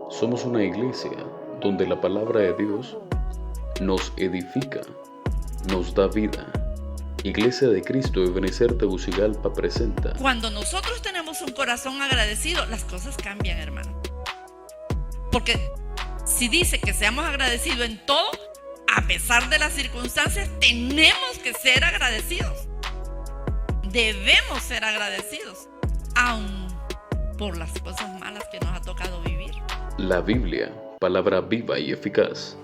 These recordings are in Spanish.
Somos una iglesia donde la palabra de Dios nos edifica, nos da vida. Iglesia de Cristo de Benecer Tegucigalpa presenta. Cuando nosotros tenemos un corazón agradecido, las cosas cambian, hermano. Porque si dice que seamos agradecidos en todo, a pesar de las circunstancias, tenemos que ser agradecidos. Debemos ser agradecidos, aun por las cosas malas que nos ha tocado vivir. La Biblia, palabra viva y eficaz.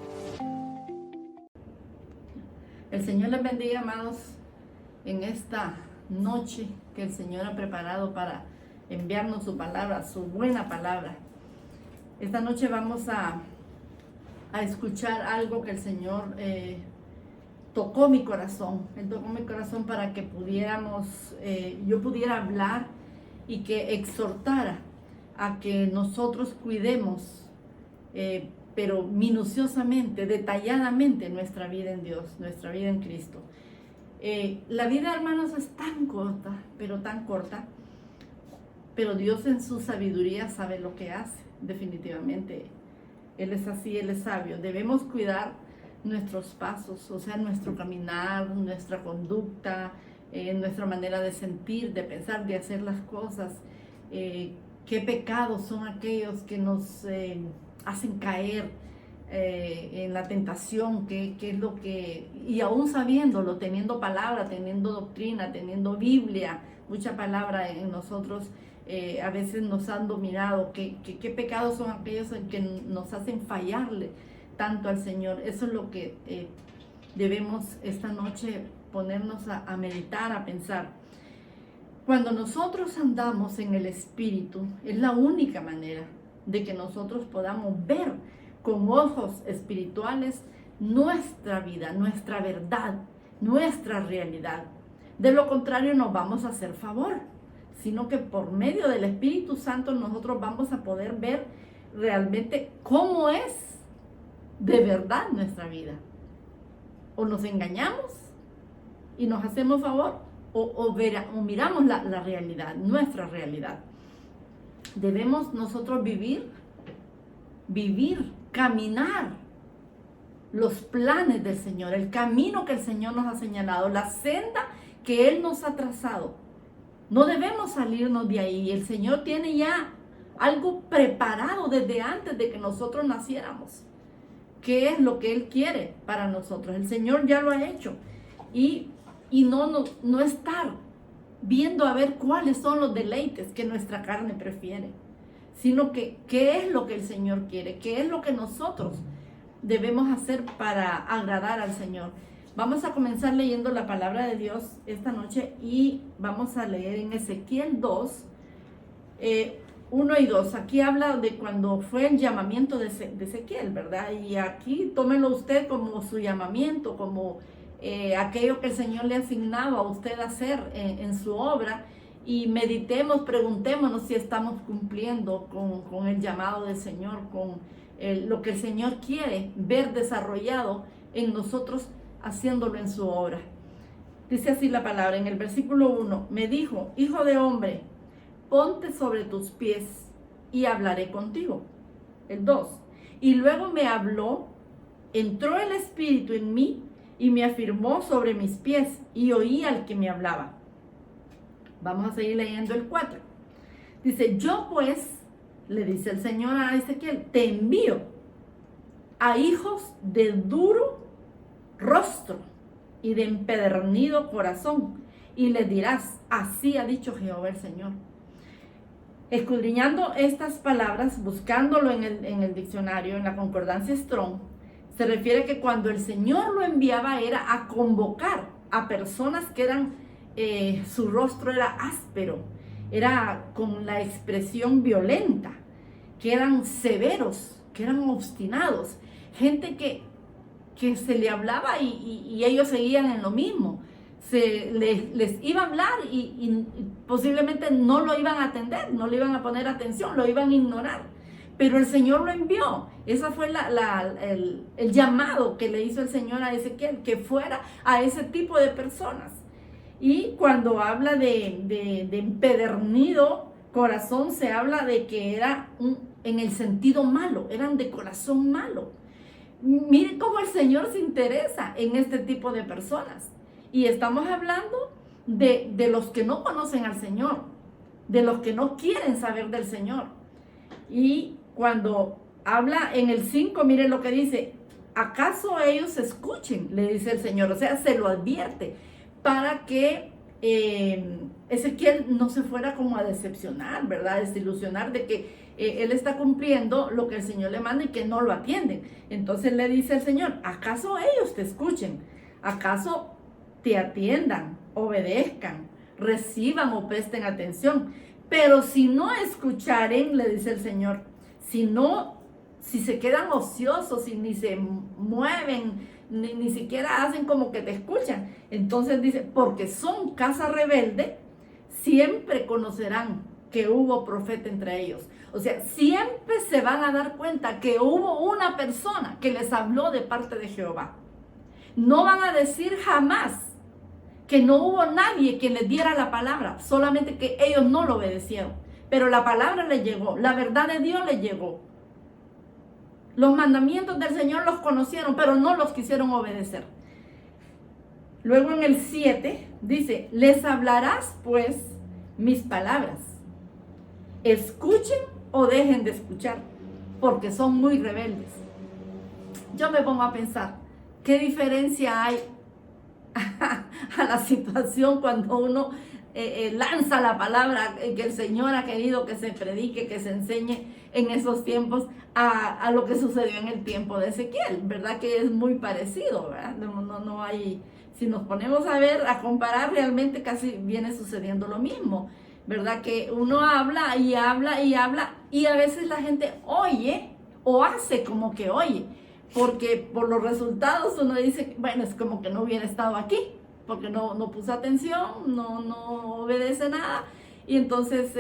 El Señor les bendiga, amados, en esta noche que el Señor ha preparado para enviarnos su palabra, su buena palabra. Esta noche vamos a escuchar algo que el Señor tocó mi corazón. Él tocó mi corazón para que yo pudiera hablar y que exhortara a que nosotros cuidemos, pero minuciosamente, detalladamente, nuestra vida en Dios, nuestra vida en Cristo. La vida, hermanos, es tan corta, pero Dios en su sabiduría sabe lo que hace, definitivamente. Él es así, Él es sabio. Debemos cuidar nuestros pasos, o sea, nuestro caminar, nuestra conducta, nuestra manera de sentir, de pensar, de hacer las cosas. ¿Qué pecados son aquellos que nos hacen caer en la tentación? ¿Qué es lo que, y aún sabiéndolo, teniendo palabra, teniendo doctrina, teniendo Biblia, mucha palabra en nosotros, a veces nos han dominado? ¿Qué pecados son aquellos en que nos hacen fallarle tanto al Señor? Eso es lo que debemos esta noche ponernos a meditar, a pensar. Cuando nosotros andamos en el Espíritu, es la única manera de que nosotros podamos ver con ojos espirituales nuestra vida, nuestra verdad, nuestra realidad. De lo contrario, no vamos a hacer favor, sino que por medio del Espíritu Santo nosotros vamos a poder ver realmente cómo es de verdad nuestra vida. O nos engañamos y nos hacemos favor, o miramos la realidad, nuestra realidad. Debemos nosotros vivir, caminar los planes del Señor, el camino que el Señor nos ha señalado, la senda que Él nos ha trazado. No debemos salirnos de ahí. El Señor tiene ya algo preparado desde antes de que nosotros naciéramos. ¿Qué es lo que Él quiere para nosotros? El Señor ya lo ha hecho. Y no estar viendo a ver cuáles son los deleites que nuestra carne prefiere, sino que qué es lo que el Señor quiere, qué es lo que nosotros debemos hacer para agradar al Señor. Vamos a comenzar leyendo la palabra de Dios esta noche y vamos a leer en Ezequiel 2, 1 y 2. Aquí habla de cuando fue el llamamiento de Ezequiel, ¿verdad? Y aquí tómelo usted como su llamamiento, como aquello que el Señor le ha asignado a usted hacer en su obra, y meditemos, preguntémonos si estamos cumpliendo con el llamado del Señor, con lo que el Señor quiere ver desarrollado en nosotros, haciéndolo en su obra. Dice así la palabra en el versículo 1: me dijo, hijo de hombre, ponte sobre tus pies y hablaré contigo. El 2: y luego me habló, entró el Espíritu en mí y me afirmó sobre mis pies, y oí al que me hablaba. Vamos a seguir leyendo el 4. Dice, yo pues, le dice el Señor a Ezequiel, te envío a hijos de duro rostro y de empedernido corazón, y les dirás, así ha dicho Jehová el Señor. Escudriñando estas palabras, buscándolo en el diccionario, en la concordancia Strong, se refiere que cuando el Señor lo enviaba era a convocar a personas que eran, su rostro era áspero, era con la expresión violenta, que eran severos, que eran obstinados, gente que se le hablaba y ellos seguían en lo mismo. Les iba a hablar y posiblemente no lo iban a atender, no le iban a poner atención, lo iban a ignorar. Pero el Señor lo envió. Ese fue el llamado que le hizo el Señor a Ezequiel, que fuera a ese tipo de personas. Y cuando habla de empedernido corazón se habla de que era en el sentido malo, eran de corazón malo. Miren cómo el Señor se interesa en este tipo de personas. Y estamos hablando de los que no conocen al Señor, de los que no quieren saber del Señor. Y cuando habla en el 5, miren lo que dice: ¿acaso ellos escuchen? Le dice el Señor, o sea, se lo advierte para que Ezequiel no se fuera como a decepcionar, ¿verdad? A desilusionar de que él está cumpliendo lo que el Señor le manda y que no lo atienden. Entonces le dice el Señor: ¿acaso ellos te escuchen? ¿Acaso te atiendan, obedezcan, reciban o presten atención? Pero si no escucharen, le dice el Señor, si se quedan ociosos y ni se mueven, ni siquiera hacen como que te escuchan, entonces dice, porque son casa rebelde, siempre conocerán que hubo profeta entre ellos. O sea, siempre se van a dar cuenta que hubo una persona que les habló de parte de Jehová. No van a decir jamás que no hubo nadie que les diera la palabra, solamente que ellos no lo obedecieron. Pero la palabra les llegó, la verdad de Dios les llegó. Los mandamientos del Señor los conocieron, pero no los quisieron obedecer. Luego en el 7 dice: les hablarás pues mis palabras. Escuchen o dejen de escuchar, porque son muy rebeldes. Yo me pongo a pensar, ¿qué diferencia hay a la situación cuando uno lanza la palabra que el Señor ha querido que se predique, que se enseñe en esos tiempos, a lo que sucedió en el tiempo de Ezequiel? ¿Verdad que es muy parecido? ¿Verdad? No hay, si nos ponemos a ver, a comparar, realmente casi viene sucediendo lo mismo, ¿verdad? Que uno habla y habla y habla, y a veces la gente oye o hace como que oye, porque por los resultados uno dice, bueno, es como que no hubiera estado aquí, porque no puso atención, no obedece nada, y entonces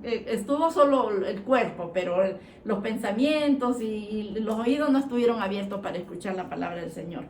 estuvo solo el cuerpo, pero los pensamientos y los oídos no estuvieron abiertos para escuchar la palabra del Señor.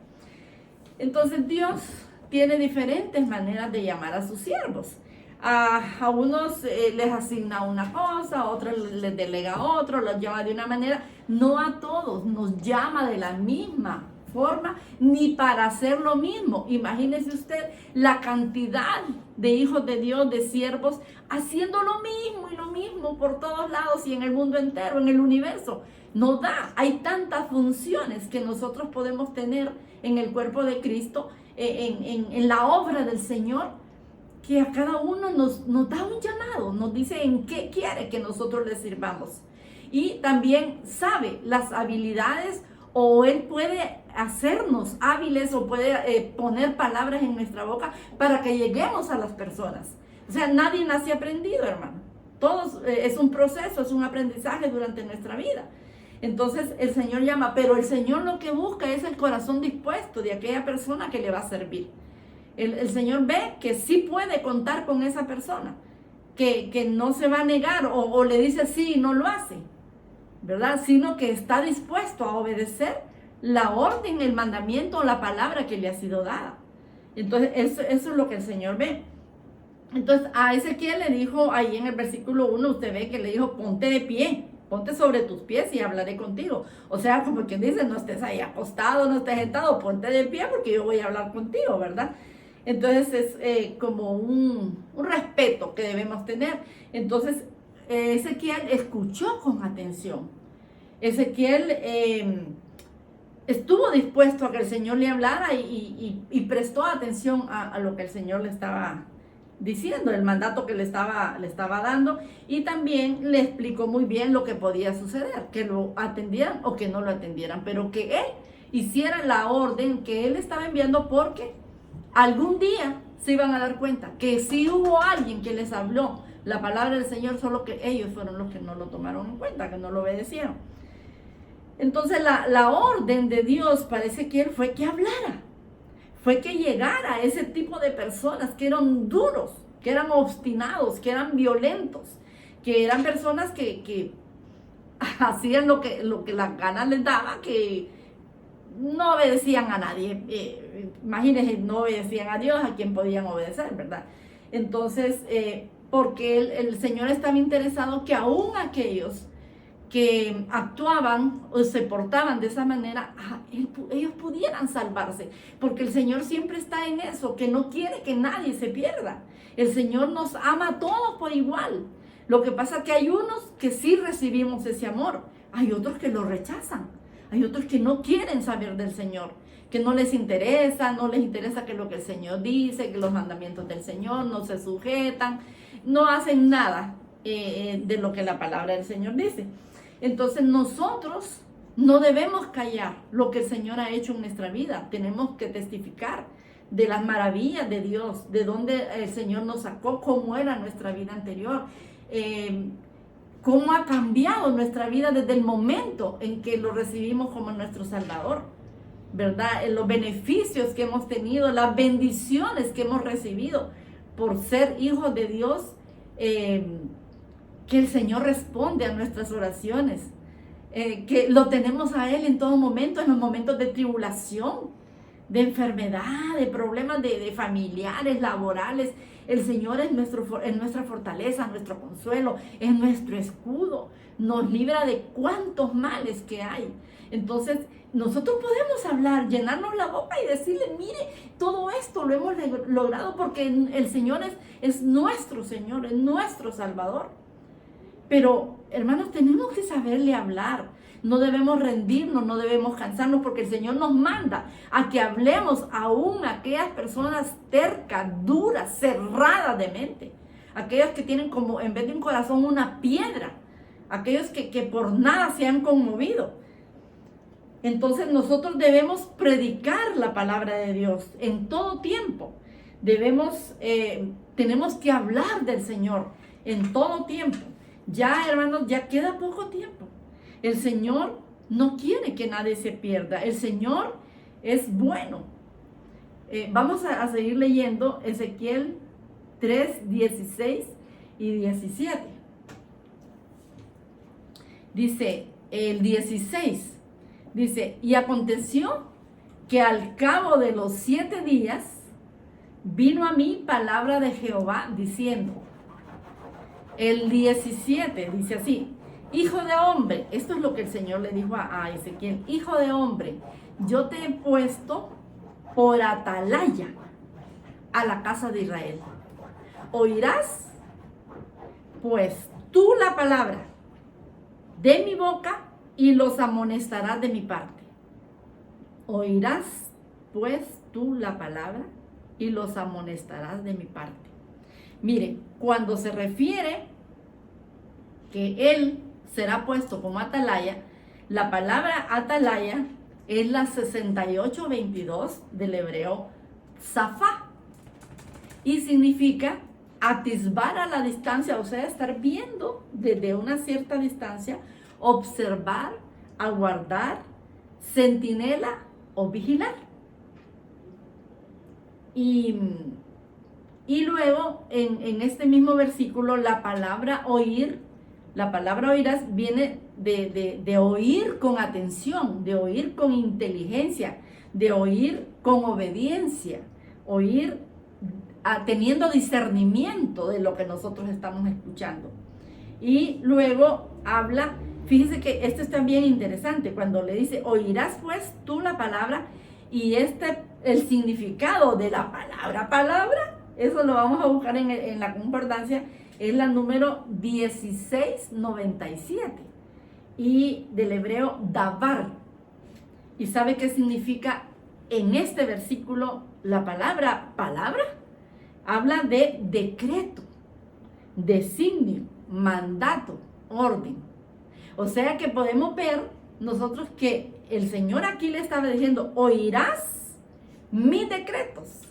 Entonces Dios tiene diferentes maneras de llamar a sus siervos. A unos les asigna una cosa, a otros les delega a otro, los llama de una manera. No a todos nos llama de la misma forma, ni para hacer lo mismo. Imagínese usted la cantidad de hijos de Dios, de siervos, haciendo lo mismo y lo mismo por todos lados y en el mundo entero, en el universo. No da. Hay tantas funciones que nosotros podemos tener en el cuerpo de Cristo, en la obra del Señor, que a cada uno nos da un llamado, nos dice en qué quiere que nosotros le sirvamos. Y también sabe las habilidades, o Él puede hacernos hábiles, o puede poner palabras en nuestra boca para que lleguemos a las personas. O sea, nadie nace aprendido, hermano. Todos, es un proceso, es un aprendizaje durante nuestra vida. Entonces el Señor llama, pero el Señor lo que busca es el corazón dispuesto de aquella persona que le va a servir. El Señor ve que sí puede contar con esa persona, que no se va a negar o le dice sí y no lo hace, ¿verdad? Sino que está dispuesto a obedecer la orden, el mandamiento o la palabra que le ha sido dada. Entonces eso es lo que el Señor ve. Entonces a Ezequiel le dijo ahí en el versículo 1, usted ve que le dijo: ponte de pie, ponte sobre tus pies y hablaré contigo. O sea, como quien dice, no estés ahí acostado, no estés sentado, ponte de pie porque yo voy a hablar contigo, ¿verdad? Entonces es como un respeto que debemos tener. Entonces Ezequiel escuchó con atención. Ezequiel estuvo dispuesto a que el Señor le hablara y prestó atención a lo que el Señor le estaba diciendo, el mandato que le estaba dando, y también le explicó muy bien lo que podía suceder, que lo atendieran o que no lo atendieran, pero que él hiciera la orden que él estaba enviando, porque algún día se iban a dar cuenta que sí hubo alguien que les habló la palabra del Señor, solo que ellos fueron los que no lo tomaron en cuenta, que no lo obedecieron. Entonces la orden de Dios para Ezequiel fue que hablara, fue que llegara a ese tipo de personas que eran duros, que eran obstinados, que eran violentos, que eran personas que hacían lo que las ganas les daba, que no obedecían a nadie. Imagínense, no obedecían a Dios, a quien podían obedecer, ¿verdad? Entonces, porque el Señor estaba interesado que aún aquellos que actuaban o se portaban de esa manera, ellos pudieran salvarse, porque el Señor siempre está en eso, que no quiere que nadie se pierda. El Señor nos ama a todos por igual. Lo que pasa es que hay unos que sí recibimos ese amor, hay otros que lo rechazan, hay otros que no quieren saber del Señor, que no les interesa que lo que el Señor dice, que los mandamientos del Señor no se sujetan, no hacen nada de lo que la palabra del Señor dice. Entonces nosotros no debemos callar lo que el Señor ha hecho en nuestra vida. Tenemos que testificar de las maravillas de Dios, de dónde el Señor nos sacó, cómo era nuestra vida anterior, cómo ha cambiado nuestra vida desde el momento en que lo recibimos como nuestro Salvador, ¿verdad? Los beneficios que hemos tenido, las bendiciones que hemos recibido por ser hijos de Dios, que el Señor responde a nuestras oraciones, que lo tenemos a Él en todo momento, en los momentos de tribulación, de enfermedad, de problemas de familiares, laborales. El Señor es nuestra fortaleza, nuestro consuelo, es nuestro escudo, nos libra de cuantos males que hay. Entonces, nosotros podemos hablar, llenarnos la boca y decirle, mire, todo esto lo hemos logrado porque el Señor es nuestro Señor, es nuestro Salvador. Pero, hermanos, tenemos que saberle hablar. No debemos rendirnos, no debemos cansarnos, porque el Señor nos manda a que hablemos aún a aquellas personas tercas, duras, cerradas de mente. Aquellos que tienen como, en vez de un corazón, una piedra. Aquellos que por nada se han conmovido. Entonces nosotros debemos predicar la palabra de Dios en todo tiempo. Tenemos que hablar del Señor en todo tiempo. Ya, hermanos, ya queda poco tiempo. El Señor no quiere que nadie se pierda. El Señor es bueno. Vamos a seguir leyendo Ezequiel 3, 16 y 17. Dice el 16, dice, y aconteció que al cabo de los 7 días vino a mí palabra de Jehová diciendo, el 17 dice así, hijo de hombre, esto es lo que el Señor le dijo a Ezequiel, hijo de hombre, yo te he puesto por atalaya a la casa de Israel. Oirás pues tú la palabra de mi boca y los amonestarás de mi parte. Oirás pues tú la palabra y los amonestarás de mi parte. Mire, cuando se refiere que él será puesto como atalaya, la palabra atalaya es la 6822 del hebreo zafá y significa atisbar a la distancia, o sea, estar viendo desde una cierta distancia, observar, aguardar, centinela o vigilar. Y luego en este mismo versículo la palabra oír, la palabra oirás viene de oír con atención, de oír con inteligencia, de oír con obediencia, oír teniendo discernimiento de lo que nosotros estamos escuchando. Y luego habla, fíjese que esto es también interesante, cuando le dice, oirás pues tú la palabra, y el significado de la palabra, eso lo vamos a buscar en la concordancia, es la número 1697 y del hebreo davar. ¿Y sabe qué significa en este versículo la palabra? Habla de decreto, designio, mandato, orden. O sea que podemos ver nosotros que el Señor aquí le estaba diciendo, oirás mis decretos,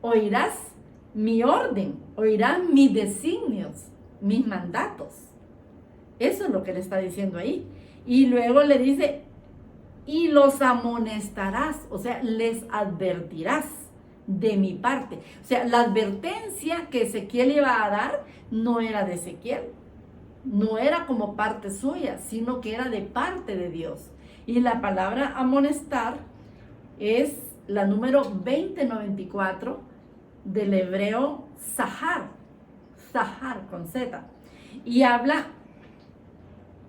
oirás mi orden, oirás mis designios, mis mandatos. Eso es lo que le está diciendo ahí. Y luego le dice, y los amonestarás, o sea, les advertirás de mi parte. O sea, la advertencia que Ezequiel iba a dar no era de Ezequiel, no era como parte suya, sino que era de parte de Dios. Y la palabra amonestar es la número 2094 del hebreo zahar, Zahar con Z. Y habla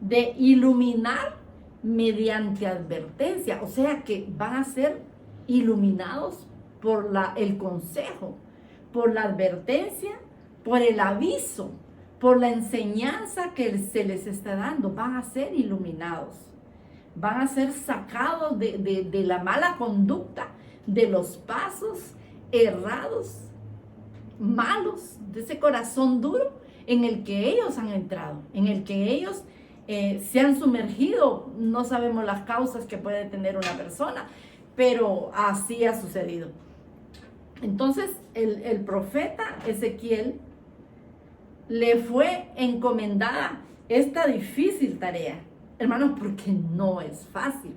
de iluminar mediante advertencia. O sea que van a ser iluminados por el consejo, por la advertencia, por el aviso, por la enseñanza que se les está dando. Van a ser iluminados. Van a ser sacados de la mala conducta, de los pasos errados, malos, de ese corazón duro en el que ellos han entrado, en el que ellos se han sumergido. No sabemos las causas que puede tener una persona, pero así ha sucedido. Entonces el profeta Ezequiel le fue encomendada esta difícil tarea, hermanos, porque no es fácil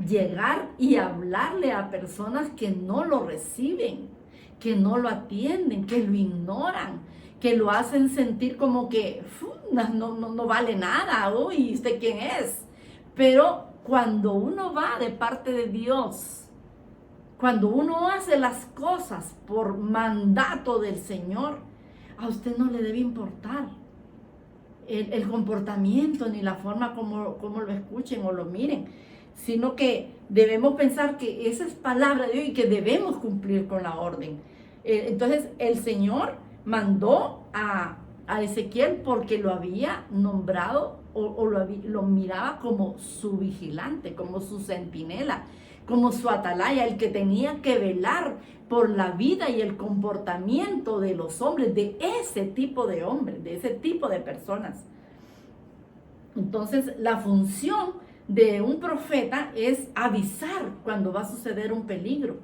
llegar y hablarle a personas que no lo reciben, que no lo atienden, que lo ignoran, que lo hacen sentir como que no vale nada. Uy, ¿usted quién es? Pero cuando uno va de parte de Dios, cuando uno hace las cosas por mandato del Señor, a usted no le debe importar el comportamiento ni la forma como lo escuchen o lo miren, sino que debemos pensar que esa es palabra de Dios y que debemos cumplir con la orden. Entonces el Señor mandó a Ezequiel porque lo había nombrado o lo miraba como su vigilante, como su centinela, como su atalaya, el que tenía que velar por la vida y el comportamiento de los hombres, de ese tipo de hombres, de ese tipo de personas. Entonces la función de un profeta es avisar cuando va a suceder un peligro,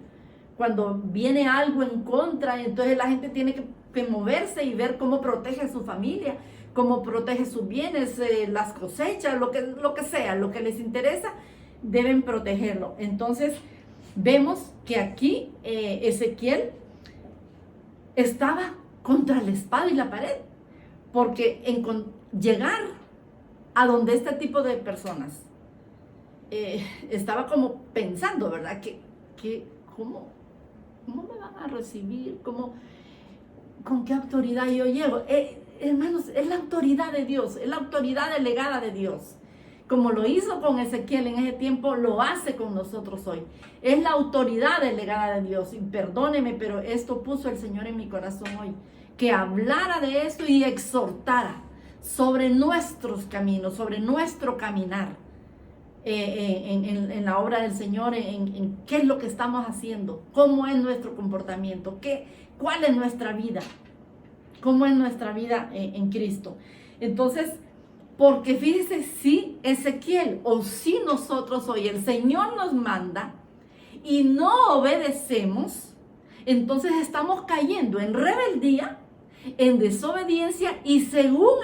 cuando viene algo en contra. Entonces la gente tiene que moverse y ver cómo protege a su familia, cómo protege sus bienes, las cosechas, lo que sea, lo que les interesa, deben protegerlo. Entonces vemos que aquí Ezequiel estaba contra la espada y la pared, porque llegar a donde este tipo de personas estaba como pensando, ¿verdad? ¿Cómo me van a recibir? ¿Con qué autoridad yo llego? Hermanos, es la autoridad de Dios, es la autoridad delegada de Dios. Como lo hizo con Ezequiel en ese tiempo, lo hace con nosotros hoy. Es la autoridad delegada de Dios. Y perdóneme, pero esto puso el Señor en mi corazón hoy. Que hablara de esto y exhortara sobre nuestros caminos, sobre nuestro caminar en la obra del Señor, en qué es lo que estamos haciendo, cómo es nuestro comportamiento, cuál es nuestra vida, cómo es nuestra vida en Cristo. Entonces, porque fíjese, si Ezequiel o si nosotros hoy el Señor nos manda y no obedecemos, entonces estamos cayendo en rebeldía, en desobediencia, y según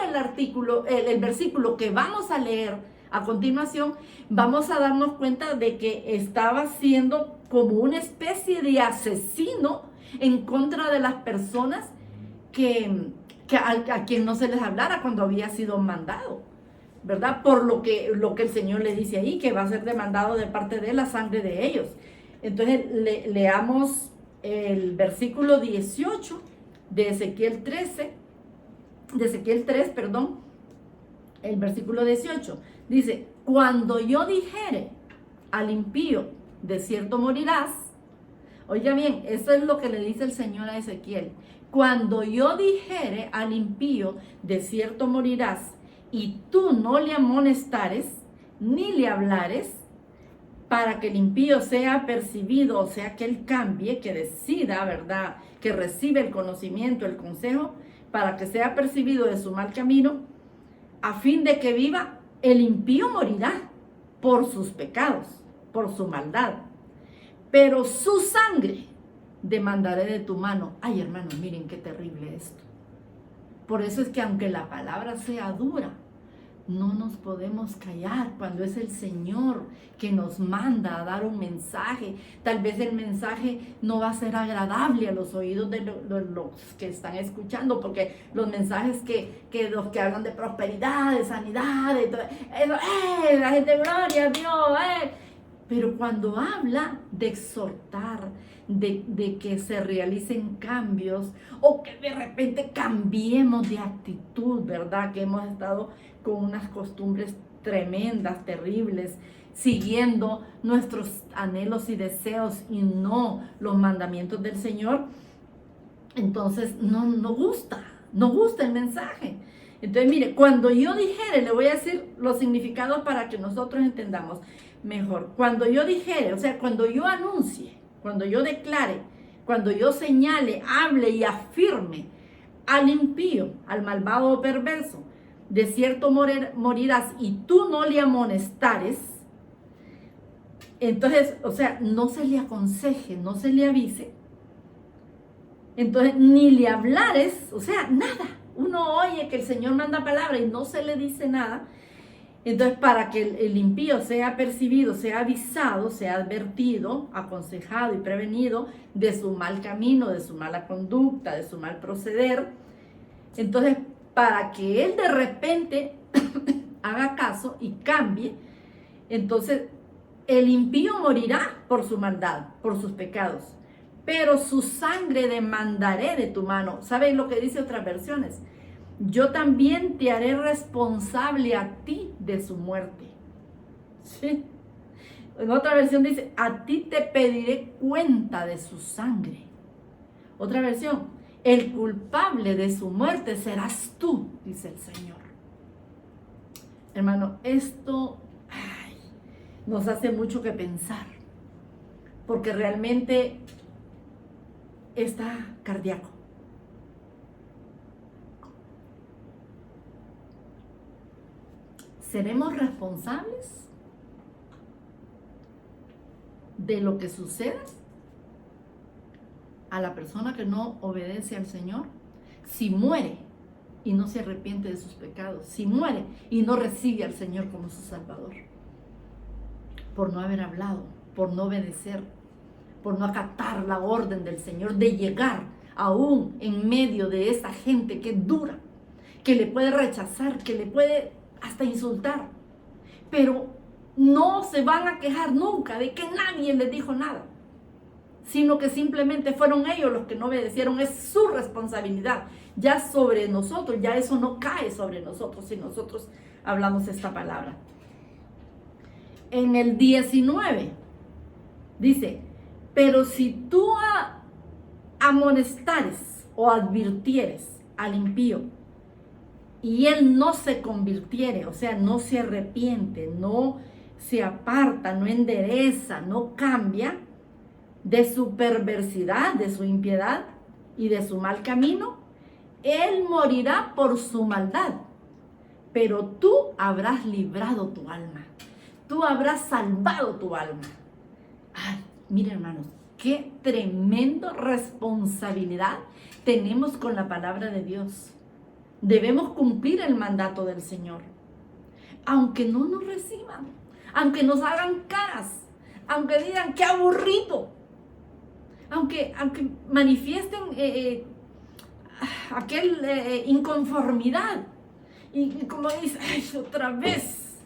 el versículo que vamos a leer a continuación, vamos a darnos cuenta de que estaba siendo como una especie de asesino en contra de las personas a quien no se les hablara cuando había sido mandado, ¿verdad? Por lo que el Señor le dice ahí, que va a ser demandado de parte de la sangre de ellos. Entonces leamos el versículo 18 de Ezequiel 3, el versículo 18. Dice: cuando yo dijere al impío, de cierto morirás. Oiga bien, eso es lo que le dice el Señor a Ezequiel. Cuando yo dijere al impío, de cierto morirás, y tú no le amonestares, ni le hablares, para que el impío sea percibido, o sea, que él cambie, que decida, ¿verdad?, que recibe el conocimiento, el consejo, para que sea percibido de su mal camino, a fin de que viva, el impío morirá por sus pecados, por su maldad, pero su sangre demandaré de tu mano. Ay, hermanos, miren qué terrible esto. Por eso es que aunque la palabra sea dura, no nos podemos callar cuando es el Señor que nos manda a dar un mensaje. Tal vez el mensaje no va a ser agradable a los oídos de los que están escuchando, porque los mensajes los que hablan de prosperidad, de sanidad, de todo eso, la gente, gloria a Dios, Pero cuando habla de exhortar, de que se realicen cambios o que de repente cambiemos de actitud, ¿verdad? Que hemos estado con unas costumbres tremendas, terribles, siguiendo nuestros anhelos y deseos y no los mandamientos del Señor, entonces no gusta el mensaje. Entonces, mire, cuando yo dijere, le voy a decir los significados para que nosotros entendamos mejor. Cuando yo dijere, o sea, cuando yo anuncie, cuando yo declare, cuando yo señale, hable y afirme al impío, al malvado o perverso, de cierto morirás y tú no le amonestares, entonces, o sea, no se le aconseje, no se le avise, entonces ni le hablares, o sea, nada. Uno oye que el Señor manda palabra y no se le dice nada. Entonces, para que el impío sea percibido, sea avisado, sea advertido, aconsejado y prevenido de su mal camino, de su mala conducta, de su mal proceder, entonces, para que él de repente haga caso y cambie, entonces el impío morirá por su maldad, por sus pecados, pero su sangre demandaré de tu mano. ¿Saben lo que dice otras versiones? Yo también te haré responsable a ti de su muerte. ¿Sí? En otra versión dice, a ti te pediré cuenta de su sangre. Otra versión, el culpable de su muerte serás tú, dice el Señor. Hermano, esto nos hace mucho que pensar, porque realmente está cardíaco. ¿Seremos responsables de lo que suceda a la persona que no obedece al Señor? Si muere y no se arrepiente de sus pecados, si muere y no recibe al Señor como su Salvador, por no haber hablado, por no obedecer, por no acatar la orden del Señor de llegar aún en medio de esa gente que es dura, que le puede rechazar, que le puede hasta insultar, pero no se van a quejar nunca de que nadie les dijo nada, sino que simplemente fueron ellos los que no obedecieron. Es su responsabilidad. Ya sobre nosotros, ya eso no cae sobre nosotros si nosotros hablamos esta palabra. En el 19 dice, pero si tú amonestares o advirtieres al impío y él no se convirtiere, o sea, no se arrepiente, no se aparta, no endereza, no cambia de su perversidad, de su impiedad y de su mal camino, él morirá por su maldad, pero tú habrás librado tu alma, tú habrás salvado tu alma. Ay, miren, hermanos, qué tremenda responsabilidad tenemos con la palabra de Dios. Debemos cumplir el mandato del Señor, aunque no nos reciban, aunque nos hagan caras, aunque digan qué aburrido, aunque manifiesten aquel inconformidad y como dice, ay, otra vez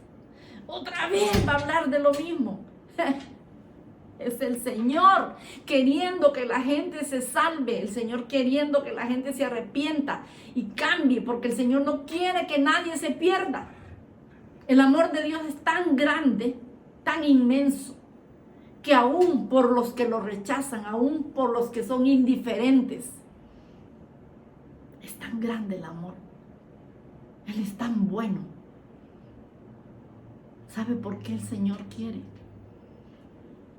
va a hablar de lo mismo. Es el Señor queriendo que la gente se salve, el Señor queriendo que la gente se arrepienta y cambie, porque el Señor no quiere que nadie se pierda. El amor de Dios es tan grande, tan inmenso, que aún por los que lo rechazan, aún por los que son indiferentes, es tan grande el amor. Él es tan bueno. ¿Sabe por qué el Señor quiere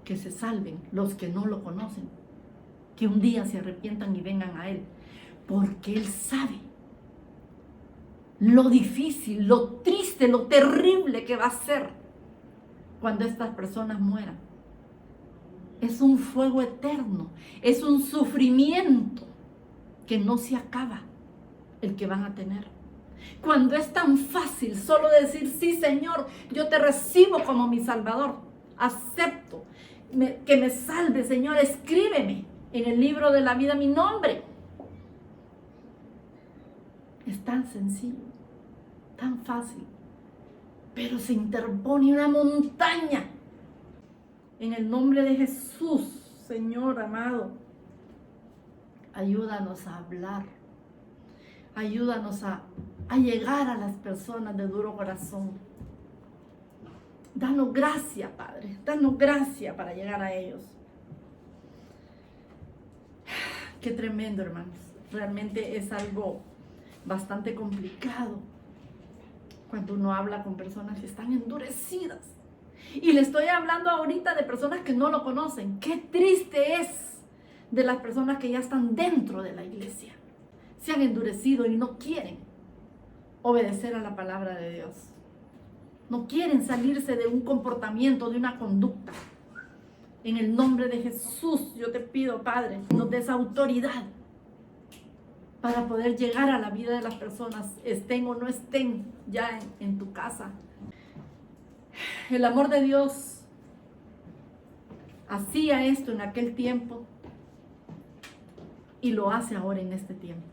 que se salven los que no lo conocen? Que un día se arrepientan y vengan a Él. Porque Él sabe lo difícil, lo triste, lo terrible que va a ser cuando estas personas mueran. Es un fuego eterno, es un sufrimiento que no se acaba el que van a tener. Cuando es tan fácil solo decir, sí, Señor, yo te recibo como mi Salvador, acepto que me salve, Señor, escríbeme en el libro de la vida mi nombre. Es tan sencillo, tan fácil, pero se interpone una montaña En el nombre de Jesús, Señor amado, ayúdanos a hablar. Ayúdanos a llegar a las personas de duro corazón. Danos gracia, Padre. Danos gracia para llegar a ellos. Qué tremendo, hermanos. Realmente es algo bastante complicado cuando uno habla con personas que están endurecidas. Y le estoy hablando ahorita de personas que no lo conocen. Qué triste es de las personas que ya están dentro de la iglesia. Se han endurecido y no quieren obedecer a la palabra de Dios. No quieren salirse de un comportamiento, de una conducta. En el nombre de Jesús, yo te pido, Padre, nos des autoridad para poder llegar a la vida de las personas, estén o no estén ya en tu casa. El amor de Dios hacía esto en aquel tiempo y lo hace ahora en este tiempo.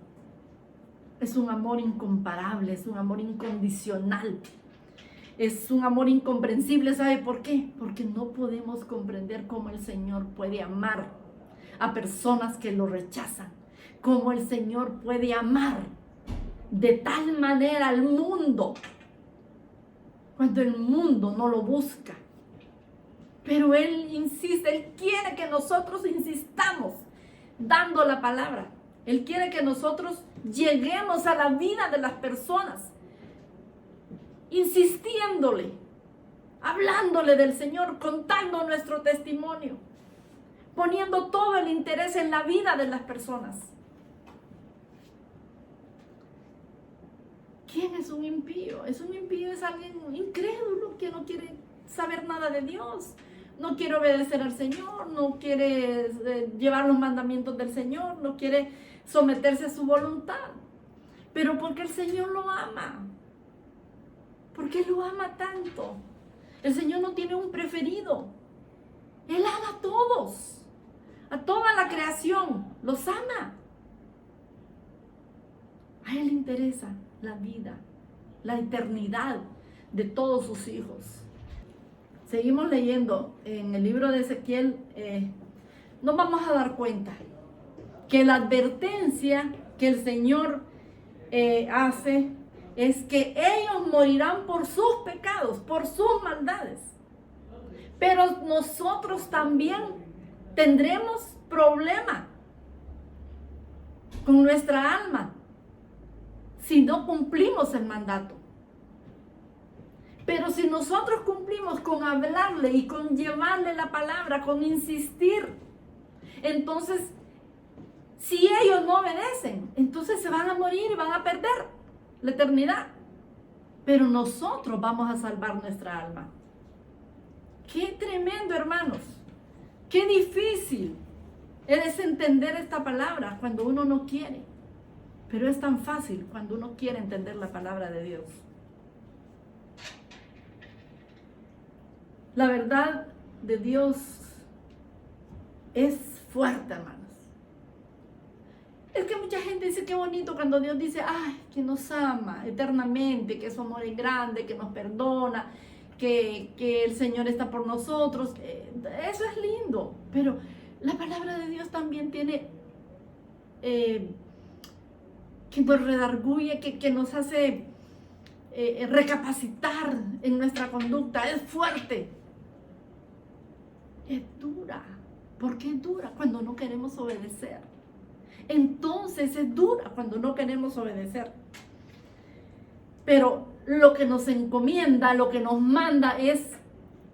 Es un amor incomparable, es un amor incondicional, es un amor incomprensible. ¿Sabe por qué? Porque no podemos comprender cómo el Señor puede amar a personas que lo rechazan, cómo el Señor puede amar de tal manera al mundo, cuando el mundo no lo busca. Pero Él insiste, Él quiere que nosotros insistamos dando la palabra. Él quiere que nosotros lleguemos a la vida de las personas, insistiéndole, hablándole del Señor, contando nuestro testimonio, poniendo todo el interés en la vida de las personas. ¿Quién es un impío? Un impío es alguien incrédulo que no quiere saber nada de Dios, no quiere obedecer al Señor, no quiere llevar los mandamientos del Señor, no quiere someterse a su voluntad. Pero porque el Señor lo ama. ¿Por qué lo ama tanto? El Señor no tiene un preferido. Él ama a todos, a toda la creación, los ama. A Él le interesa la vida, la eternidad de todos sus hijos. Seguimos leyendo en el libro de Ezequiel. Nos vamos a dar cuenta que la advertencia que el Señor hace es que ellos morirán por sus pecados, por sus maldades. Pero nosotros también tendremos problema con nuestra alma si no cumplimos el mandato. Pero si nosotros cumplimos con hablarle y con llevarle la palabra, con insistir, entonces, si ellos no obedecen, entonces se van a morir y van a perder la eternidad. Pero nosotros vamos a salvar nuestra alma. Qué tremendo, hermanos. Qué difícil es entender esta palabra cuando uno no quiere. Pero es tan fácil cuando uno quiere entender la palabra de Dios. La verdad de Dios es fuerte, hermanos. Es que mucha gente dice qué bonito cuando Dios dice, ay, que nos ama eternamente, que su amor es grande, que nos perdona, que el Señor está por nosotros. Eso es lindo, pero la palabra de Dios también tiene que nos redarguye, que nos hace recapacitar en nuestra conducta. Es fuerte, es dura. ¿Por qué es dura? Cuando no queremos obedecer. Entonces es dura cuando no queremos obedecer. Pero lo que nos encomienda, lo que nos manda es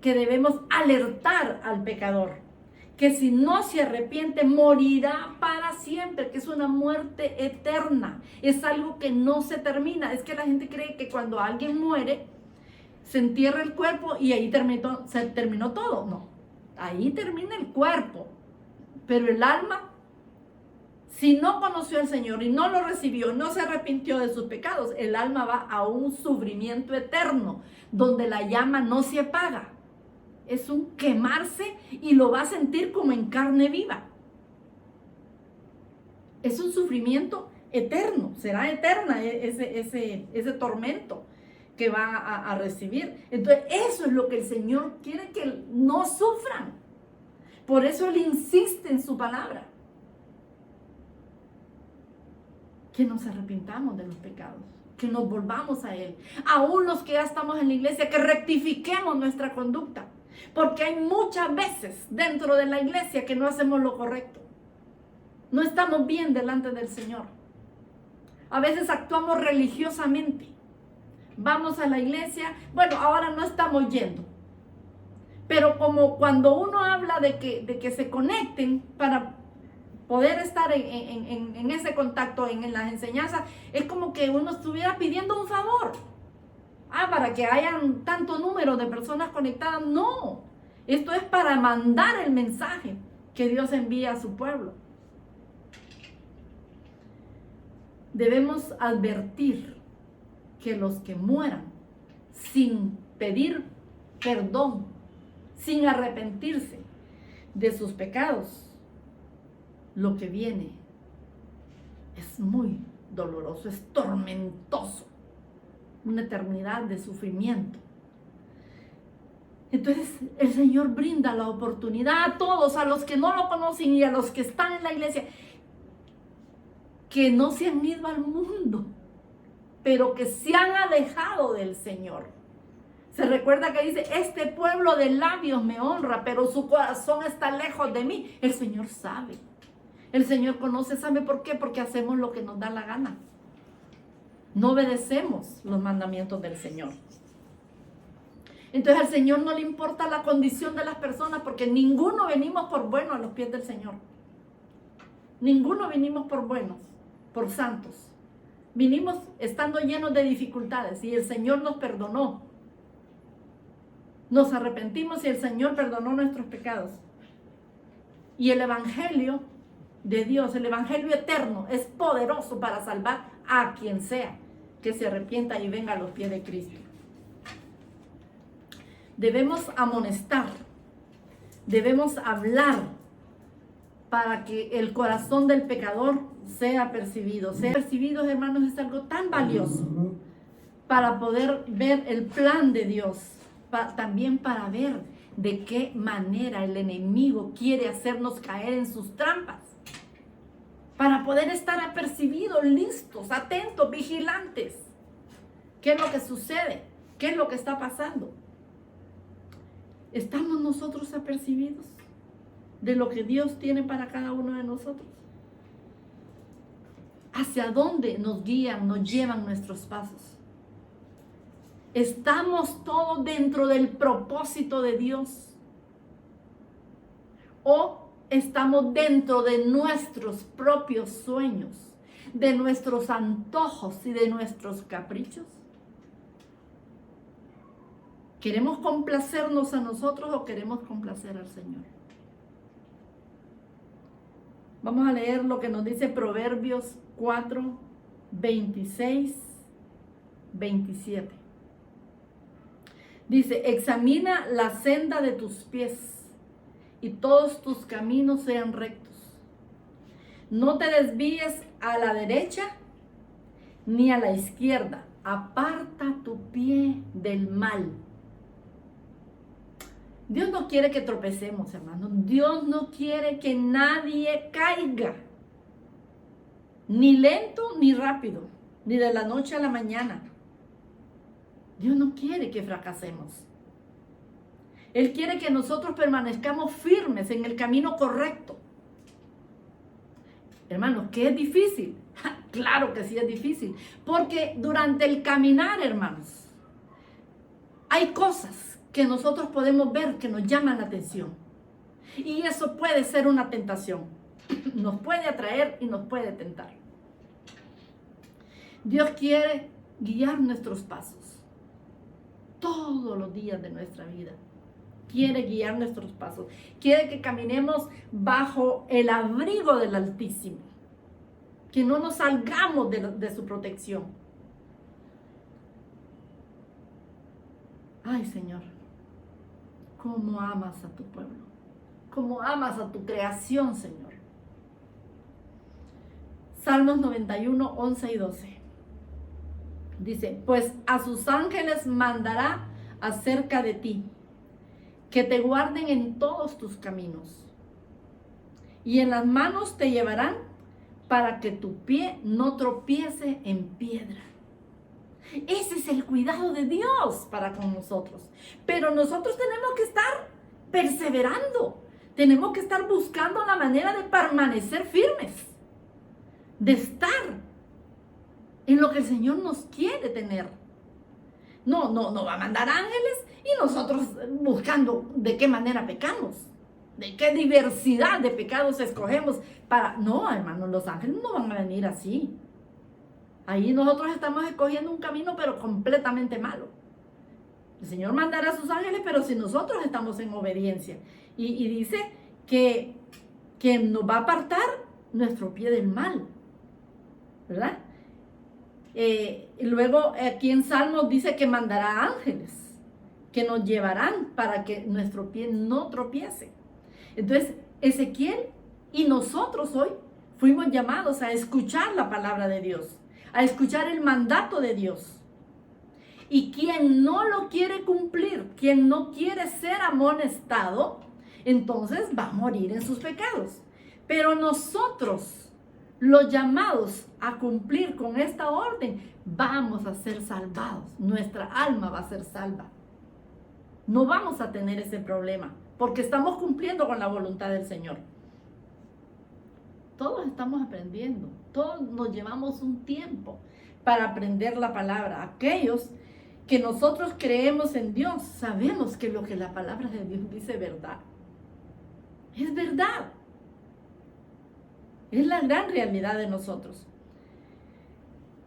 que debemos alertar al pecador, que si no se arrepiente morirá para siempre, que es una muerte eterna, es algo que no se termina. Es que la gente cree que cuando alguien muere se entierra el cuerpo y ahí se terminó todo. No, ahí termina el cuerpo, pero el alma, si no conoció al Señor y no lo recibió, no se arrepintió de sus pecados, el alma va a un sufrimiento eterno, donde la llama no se apaga. Es un quemarse y lo va a sentir como en carne viva. Es un sufrimiento eterno, será eterna ese tormento que va a recibir. Entonces, eso es lo que el Señor quiere que no sufran. Por eso Él insiste en su palabra. Que nos arrepintamos de los pecados, que nos volvamos a Él. Aún los que ya estamos en la iglesia, que rectifiquemos nuestra conducta. Porque hay muchas veces dentro de la iglesia que no hacemos lo correcto. No estamos bien delante del Señor. A veces actuamos religiosamente. Vamos a la iglesia, bueno, ahora no estamos yendo. Pero como cuando uno habla de que se conecten para poder estar en ese contacto, en las enseñanzas, es como que uno estuviera pidiendo un favor. Para que hayan tanto número de personas conectadas. No, esto es para mandar el mensaje que Dios envía a su pueblo. Debemos advertir que los que mueran sin pedir perdón, sin arrepentirse de sus pecados, lo que viene es muy doloroso, es tormentoso, una eternidad de sufrimiento. Entonces el Señor brinda la oportunidad a todos, a los que no lo conocen y a los que están en la iglesia, que no se han ido al mundo, pero que se han alejado del Señor. Se recuerda que dice, este pueblo de labios me honra, pero su corazón está lejos de mí. El Señor sabe. El Señor conoce, ¿sabe por qué? Porque hacemos lo que nos da la gana. No obedecemos los mandamientos del Señor. Entonces al Señor no le importa la condición de las personas, porque ninguno venimos por buenos a los pies del Señor. Ninguno venimos por buenos, por santos. Vinimos estando llenos de dificultades y el Señor nos perdonó. Nos arrepentimos y el Señor perdonó nuestros pecados. Y el Evangelio de Dios, el Evangelio eterno, es poderoso para salvar a quien sea que se arrepienta y venga a los pies de Cristo. Debemos amonestar, debemos hablar para que el corazón del pecador sea percibido. Ser percibidos, hermanos, es algo tan valioso para poder ver el plan de Dios. También para ver de qué manera el enemigo quiere hacernos caer en sus trampas. Para poder estar apercibidos, listos, atentos, vigilantes. ¿Qué es lo que sucede? ¿Qué es lo que está pasando? ¿Estamos nosotros apercibidos de lo que Dios tiene para cada uno de nosotros? ¿Hacia dónde nos guían, nos llevan nuestros pasos? ¿Estamos todos dentro del propósito de Dios? ¿O estamos dentro de nuestros propios sueños, de nuestros antojos y de nuestros caprichos? ¿Queremos complacernos a nosotros o queremos complacer al Señor? Vamos a leer lo que nos dice Proverbios 4, 26, 27. Dice, examina la senda de tus pies y todos tus caminos sean rectos. No te desvíes a la derecha ni a la izquierda. Aparta tu pie del mal. Dios no quiere que tropecemos, hermanos. Dios no quiere que nadie caiga. Ni lento ni rápido. Ni de la noche a la mañana. Dios no quiere que fracasemos. Él quiere que nosotros permanezcamos firmes en el camino correcto. Hermanos, ¿qué es difícil? Claro que sí es difícil. Porque durante el caminar, hermanos, hay cosas que nosotros podemos ver que nos llaman la atención. Y eso puede ser una tentación. Nos puede atraer y nos puede tentar. Dios quiere guiar nuestros pasos todos los días de nuestra vida. Quiere guiar nuestros pasos. Quiere que caminemos bajo el abrigo del Altísimo. Que no nos salgamos de su protección. Ay, Señor, cómo amas a tu pueblo. Cómo amas a tu creación, Señor. Salmos 91, 11 y 12. Dice, pues a sus ángeles mandará acerca de ti, que te guarden en todos tus caminos. y en las manos te llevarán para que tu pie no tropiece en piedra. Ese es el cuidado de Dios para con nosotros. Pero nosotros tenemos que estar perseverando. Tenemos que estar buscando la manera de permanecer firmes. De estar en lo que el Señor nos quiere tener. No va a mandar ángeles y nosotros buscando de qué manera pecamos. De qué diversidad de pecados escogemos para... No, hermanos, los ángeles no van a venir así. Ahí nosotros estamos escogiendo un camino, pero completamente malo. El Señor mandará a sus ángeles, pero si nosotros estamos en obediencia. Y dice que nos va a apartar nuestro pie del mal. ¿Verdad? Y luego aquí en Salmos dice que mandará ángeles, que nos llevarán para que nuestro pie no tropiece. Entonces, Ezequiel y nosotros hoy fuimos llamados a escuchar la palabra de Dios, a escuchar el mandato de Dios. Y quien no lo quiere cumplir, quien no quiere ser amonestado, entonces va a morir en sus pecados. Pero nosotros, los llamados a cumplir con esta orden, vamos a ser salvados. Nuestra alma va a ser salva. No vamos a tener ese problema, porque estamos cumpliendo con la voluntad del Señor. Todos estamos aprendiendo, todos nos llevamos un tiempo para aprender la palabra. Aquellos que nosotros creemos en Dios, sabemos que lo que la palabra de Dios dice es verdad. Es verdad. Es la gran realidad de nosotros.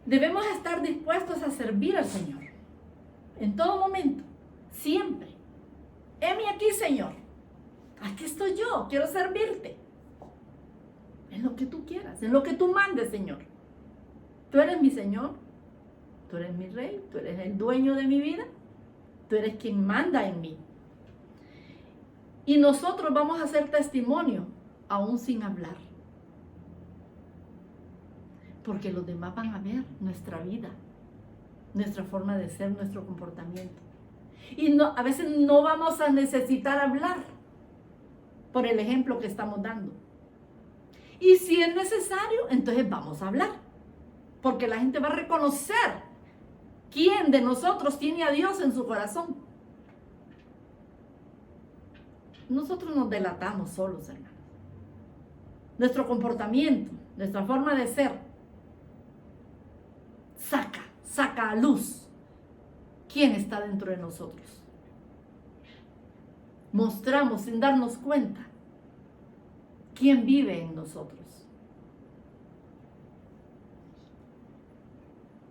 Debemos estar dispuestos a servir al Señor. En todo momento. Siempre. Heme aquí, Señor. Aquí estoy yo. Quiero servirte. En lo que tú quieras. En lo que tú mandes, Señor. Tú eres mi Señor. Tú eres mi Rey. Tú eres el dueño de mi vida. Tú eres quien manda en mí. Y nosotros vamos a hacer testimonio aún sin hablar. Porque los demás van a ver nuestra vida, nuestra forma de ser, nuestro comportamiento. Y a veces no vamos a necesitar hablar por el ejemplo que estamos dando. Y si es necesario, entonces vamos a hablar. Porque la gente va a reconocer quién de nosotros tiene a Dios en su corazón. Nosotros nos delatamos solos, hermanos. Nuestro comportamiento, nuestra forma de ser, saca a luz quién está dentro de nosotros. Mostramos sin darnos cuenta quién vive en nosotros.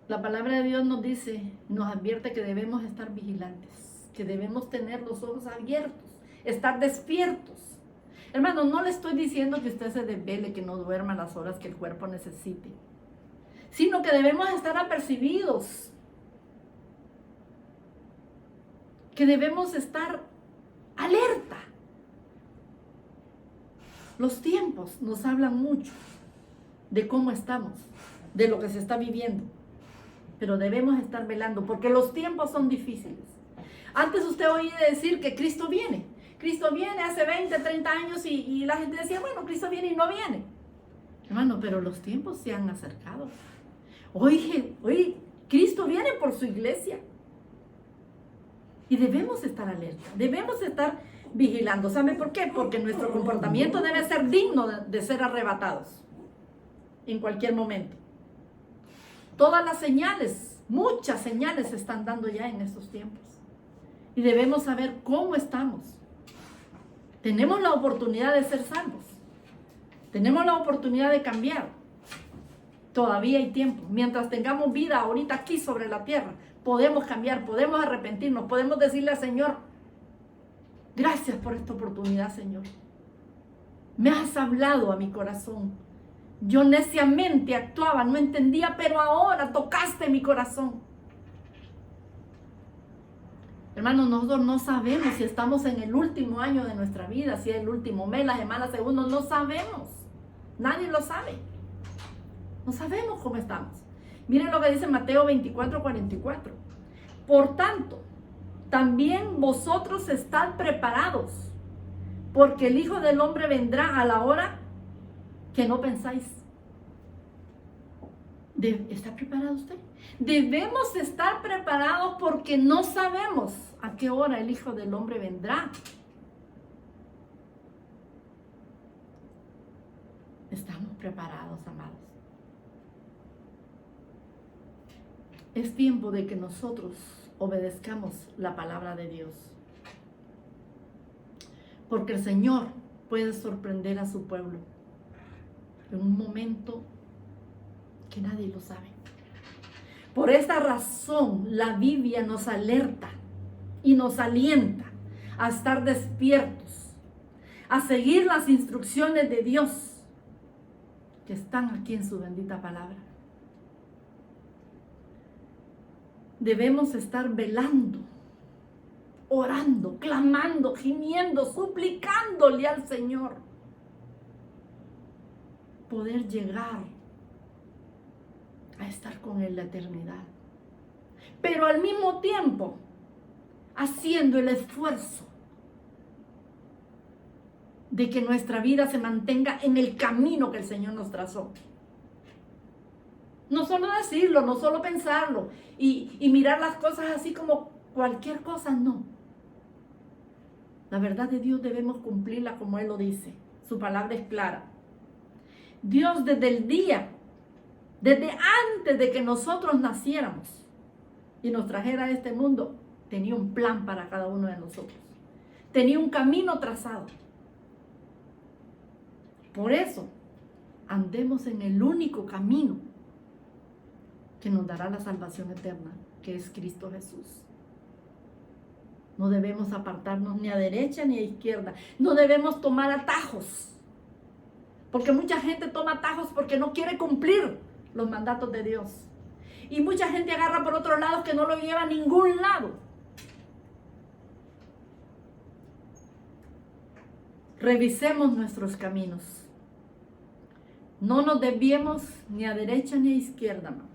La palabra de Dios nos dice, nos advierte que debemos estar vigilantes, que debemos tener los ojos abiertos, estar despiertos. Hermano, no le estoy diciendo que usted se desvele, que no duerma las horas que el cuerpo necesite, sino que debemos estar apercibidos, que debemos estar alerta. Los tiempos nos hablan mucho de cómo estamos, de lo que se está viviendo, pero debemos estar velando, porque los tiempos son difíciles. Antes usted oía decir que Cristo viene hace 20, 30 años y la gente decía, bueno, Cristo viene y no viene. Hermano, pero los tiempos se han acercado. Hoy Cristo viene por su iglesia. Y debemos estar alerta, debemos estar vigilando. ¿Sabe por qué? Porque nuestro comportamiento debe ser digno de ser arrebatados en cualquier momento. Todas las señales, muchas señales se están dando ya en estos tiempos. Y debemos saber cómo estamos. Tenemos la oportunidad de ser salvos. Tenemos la oportunidad de cambiar. Todavía hay tiempo. Mientras tengamos vida ahorita aquí sobre la tierra, podemos cambiar, podemos arrepentirnos, podemos decirle al Señor, gracias por esta oportunidad, Señor. Me has hablado a mi corazón. Yo neciamente actuaba, no entendía, pero ahora tocaste mi corazón. Hermanos, nosotros no sabemos si estamos en el último año de nuestra vida, si es el último mes, la semana, segundo, no sabemos. Nadie lo sabe. No sabemos cómo estamos. Miren lo que dice Mateo 24:44. Por tanto, también vosotros estad preparados, porque el Hijo del Hombre vendrá a la hora que no pensáis. ¿Está preparado usted? Debemos estar preparados porque no sabemos a qué hora el Hijo del Hombre vendrá. ¿Estamos preparados, amados? Es tiempo de que nosotros obedezcamos la palabra de Dios. Porque el Señor puede sorprender a su pueblo en un momento que nadie lo sabe. Por esta razón, la Biblia nos alerta y nos alienta a estar despiertos, a seguir las instrucciones de Dios que están aquí en su bendita palabra. Debemos estar velando, orando, clamando, gimiendo, suplicándole al Señor poder llegar a estar con Él la eternidad. Pero al mismo tiempo, haciendo el esfuerzo de que nuestra vida se mantenga en el camino que el Señor nos trazó. No solo decirlo, no solo pensarlo y mirar las cosas así como cualquier cosa, no. La verdad de Dios debemos cumplirla como Él lo dice. Su palabra es clara. Dios desde antes de que nosotros naciéramos y nos trajera a este mundo, tenía un plan para cada uno de nosotros. Tenía un camino trazado. Por eso, andemos en el único camino que nos dará la salvación eterna, que es Cristo Jesús. No debemos apartarnos ni a derecha ni a izquierda. No debemos tomar atajos. Porque mucha gente toma atajos porque no quiere cumplir los mandatos de Dios. Y mucha gente agarra por otro lado que no lo lleva a ningún lado. Revisemos nuestros caminos. No nos desviemos ni a derecha ni a izquierda, amados.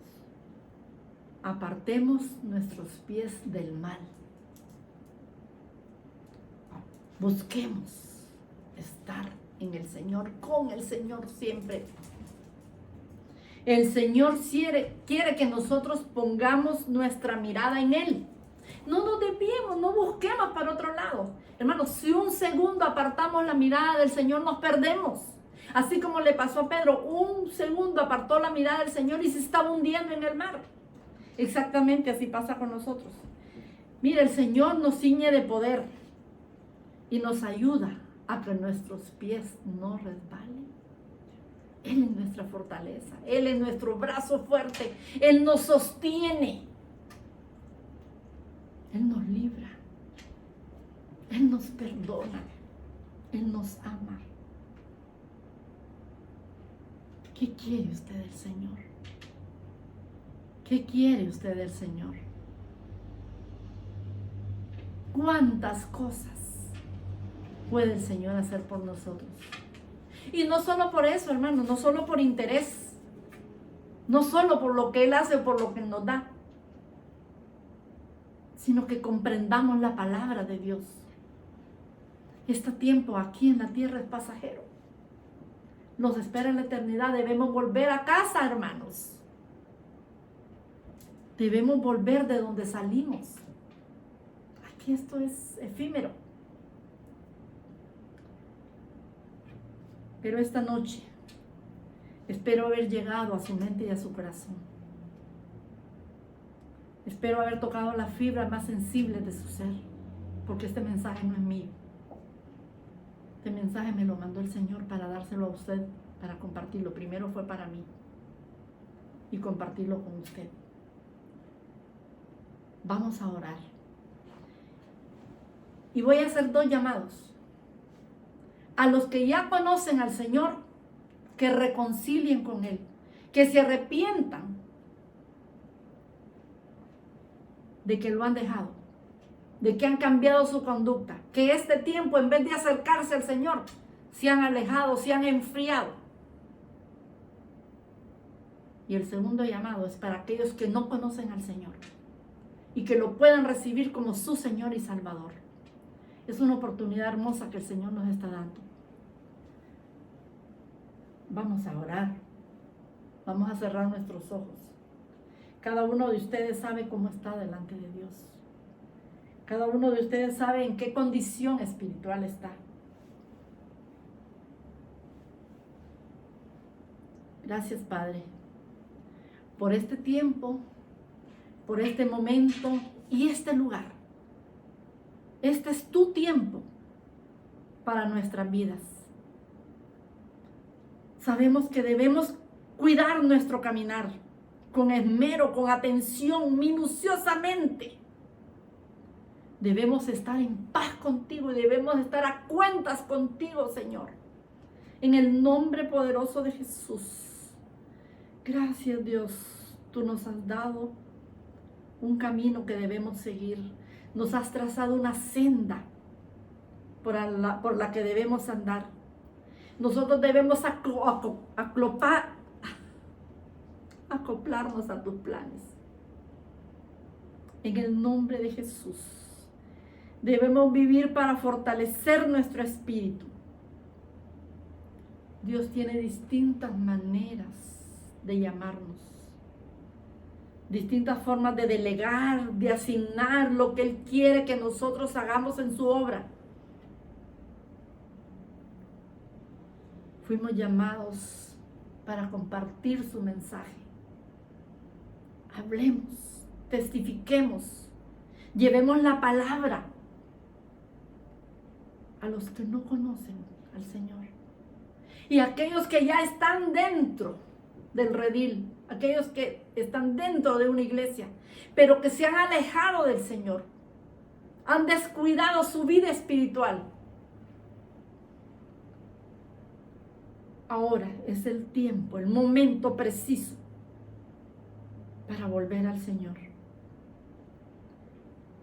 Apartemos nuestros pies del mal. Busquemos estar en el Señor, con el Señor siempre. El Señor quiere que nosotros pongamos nuestra mirada en Él. No nos desviemos, no busquemos para otro lado. Hermanos, si un segundo apartamos la mirada del Señor, nos perdemos. Así como le pasó a Pedro, un segundo apartó la mirada del Señor y se estaba hundiendo en el mar. Exactamente así pasa con nosotros. Mira, el Señor nos ciñe de poder y nos ayuda a que nuestros pies no resbalen. Él es nuestra fortaleza, Él es nuestro brazo fuerte, Él nos sostiene, Él nos libra, Él nos perdona, Él nos ama. ¿Qué quiere usted del Señor? ¿Qué quiere usted del Señor? ¿Cuántas cosas puede el Señor hacer por nosotros? Y no solo por eso, hermano, no solo por interés, no solo por lo que Él hace o por lo que nos da, sino que comprendamos la palabra de Dios. Este tiempo aquí en la tierra es pasajero. Nos espera en la eternidad. Debemos volver a casa, hermanos. Debemos volver de donde salimos. Aquí esto es efímero. Pero esta noche espero haber llegado a su mente y a su corazón. Espero haber tocado las fibras más sensibles de su ser, porque este mensaje no es mío. Este mensaje me lo mandó el Señor para dárselo a usted, para compartirlo. Primero fue para mí y compartirlo con usted. Vamos a orar. Y voy a hacer 2 llamados. A los que ya conocen al Señor, que reconcilien con Él, que se arrepientan de que lo han dejado, de que han cambiado su conducta, que este tiempo, en vez de acercarse al Señor, se han alejado, se han enfriado. Y el segundo llamado es para aquellos que no conocen al Señor y que lo puedan recibir como su Señor y Salvador. Es una oportunidad hermosa que el Señor nos está dando. Vamos a orar. Vamos a cerrar nuestros ojos. Cada uno de ustedes sabe cómo está delante de Dios. Cada uno de ustedes sabe en qué condición espiritual está. Gracias, Padre, por este tiempo, por este momento y este lugar. Este es tu tiempo para nuestras vidas. Sabemos que debemos cuidar nuestro caminar con esmero, con atención, minuciosamente. Debemos estar en paz contigo y debemos estar a cuentas contigo, Señor. En el nombre poderoso de Jesús. Gracias, Dios. Tú nos has dado un camino que debemos seguir. Nos has trazado una senda por la que debemos andar. Nosotros debemos acoplarnos a tus planes. En el nombre de Jesús. Debemos vivir para fortalecer nuestro espíritu. Dios tiene distintas maneras de llamarnos. Distintas formas de delegar, de asignar lo que Él quiere que nosotros hagamos en su obra. Fuimos llamados para compartir su mensaje. Hablemos, testifiquemos, llevemos la palabra a los que no conocen al Señor. Y aquellos que ya están dentro del redil, aquellos que están dentro de una iglesia, pero que se han alejado del Señor, han descuidado su vida espiritual. Ahora es el tiempo, el momento preciso para volver al Señor.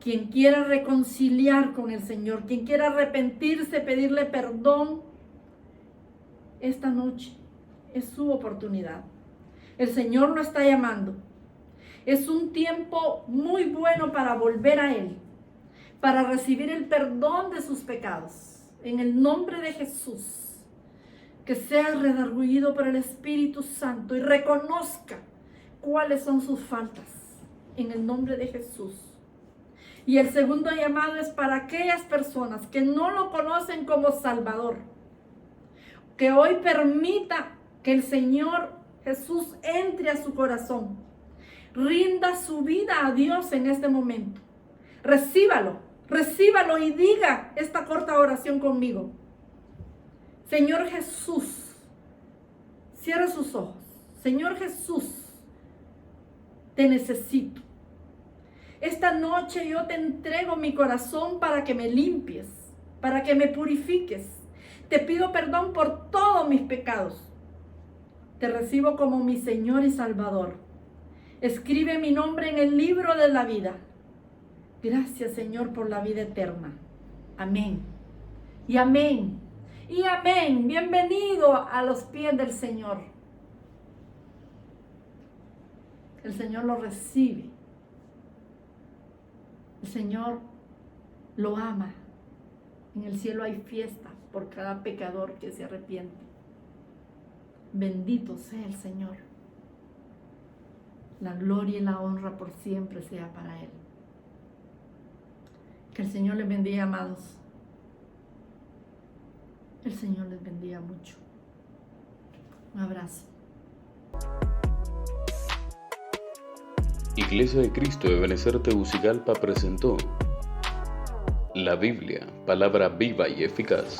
Quien quiera reconciliar con el Señor, quien quiera arrepentirse, pedirle perdón, esta noche es su oportunidad. El Señor lo está llamando. Es un tiempo muy bueno para volver a Él, para recibir el perdón de sus pecados. En el nombre de Jesús, que sea redargüido por el Espíritu Santo y reconozca cuáles son sus faltas. En el nombre de Jesús. Y el segundo llamado es para aquellas personas que no lo conocen como Salvador. Que hoy permita que el Señor Jesús entre a su corazón. Rinda su vida a Dios en este momento. Recíbalo y diga esta corta oración conmigo. Señor Jesús, cierra sus ojos. Señor Jesús, te necesito. Esta noche yo te entrego mi corazón para que me limpies, para que me purifiques. Te pido perdón por todos mis pecados. Te recibo como mi Señor y Salvador. Escribe mi nombre en el libro de la vida. Gracias, Señor, por la vida eterna. Amén. Y amén. Y amén. Bienvenido a los pies del Señor. El Señor lo recibe. El Señor lo ama. En el cielo hay fiesta por cada pecador que se arrepiente. Bendito sea el Señor. La gloria y la honra por siempre sea para Él. Que el Señor les bendiga, amados. El Señor les bendiga mucho. Un abrazo. Iglesia de Cristo de Ebenecer Tegucigalpa presentó la Biblia, palabra viva y eficaz.